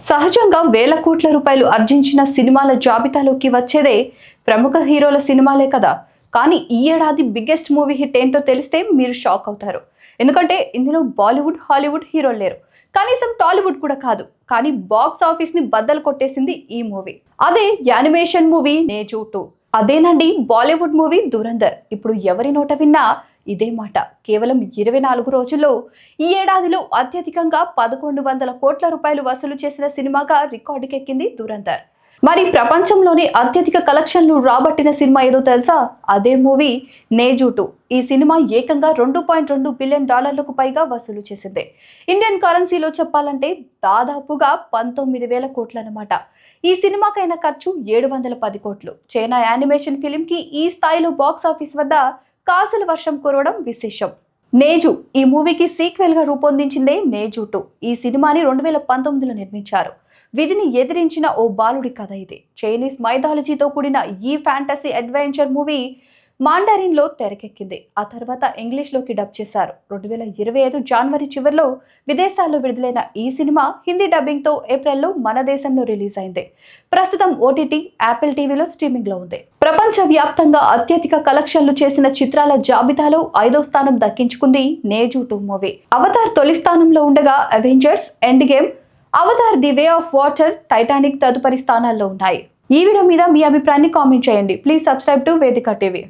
సహజంగా వేల కోట్ల రూపాయలు ఆర్జించిన సినిమాల జాబితాలోకి వచ్చేదే ప్రముఖ హీరోల సినిమాలే కదా. కానీ ఈ ఏడాది బిగ్గెస్ట్ మూవీ హిట్ ఏంటో తెలిస్తే మీరు షాక్ అవుతారు. ఎందుకంటే ఇందులో బాలీవుడ్, హాలీవుడ్ హీరోలు లేరు. కనీసం టాలీవుడ్ కూడా కాదు. కానీ బాక్స్ ఆఫీస్ ని బద్దలు కొట్టేసింది ఈ మూవీ. అదే యానిమేషన్ మూవీ నేజు 2. అదేనండి బాలీవుడ్ మూవీ దురంధర్. ఇప్పుడు ఎవరి నోట విన్నా ఇదే మాట. కేవలం 24 రోజుల్లో ఈ ఏడాదిలో అత్యధికంగా 1100 కోట్ల రూపాయలు వసూలు చేసిన సినిమాగా రికార్డుకెక్కింది దురంధర్. మరి ప్రపంచంలోనే అత్యధిక కలెక్షన్లు రాబట్టిన సినిమా ఏదో తెలుసా? అదే మూవీ నేజు 2. ఈ సినిమా ఏకంగా $2.2 బిలియన్ పైగా వసూలు చేసింది. ఇండియన్ కరెన్సీలో చెప్పాలంటే దాదాపుగా 19,000 కోట్లన్నమాట. ఈ సినిమాకైన ఖర్చు 710 కోట్లు. చైనా యానిమేషన్ ఫిలింకి ఈ స్థాయిలో బాక్స్ ఆఫీస్ వద్ద కాసుల వర్షం కురవడం విశేషం. నేజు ఈ మూవీకి సీక్వెల్ గా రూపొందించిందే నేజు 2. ఈ సినిమాని 2019లో నిర్మించారు. విధిని ఎదిరించిన ఓ బాలుడి కథ ఇది. చైనీస్ మైథాలజీతో కూడిన ఈ ఫ్యాంటసీ అడ్వెంచర్ మూవీ మాండరిన్ లో తెరకెక్కింది. ఆ తర్వాత ఇంగ్లీష్ లోకి డబ్ చేశారు. 2025 జనవరి చివరిలో విదేశాల్లో విడుదలైన ఈ సినిమా హిందీ డబ్బింగ్ తో ఏప్రిల్లో మన దేశంలో రిలీజ్ అయింది. ప్రస్తుతం ఓటీటీ, యాపిల్ టీవీలో స్ట్రీమింగ్ లో ఉంది. ప్రపంచ వ్యాప్తంగా అత్యధిక కలెక్షన్లు చేసిన చిత్రాల జాబితాలో 5వ స్థానం దక్కించుకుంది నేజు 2 మూవీ. అవతార్ తొలి స్థానంలో ఉండగా Avengers, end game, Avatar the way of water, Titanic తదుపరి స్థానాల్లో ఉన్నాయి. ఈ వీడియో మీద మీ అభిప్రాయాన్ని కామెంట్ చేయండి. ప్లీజ్ సబ్స్క్రైబ్ టు వేదిక టీవీ.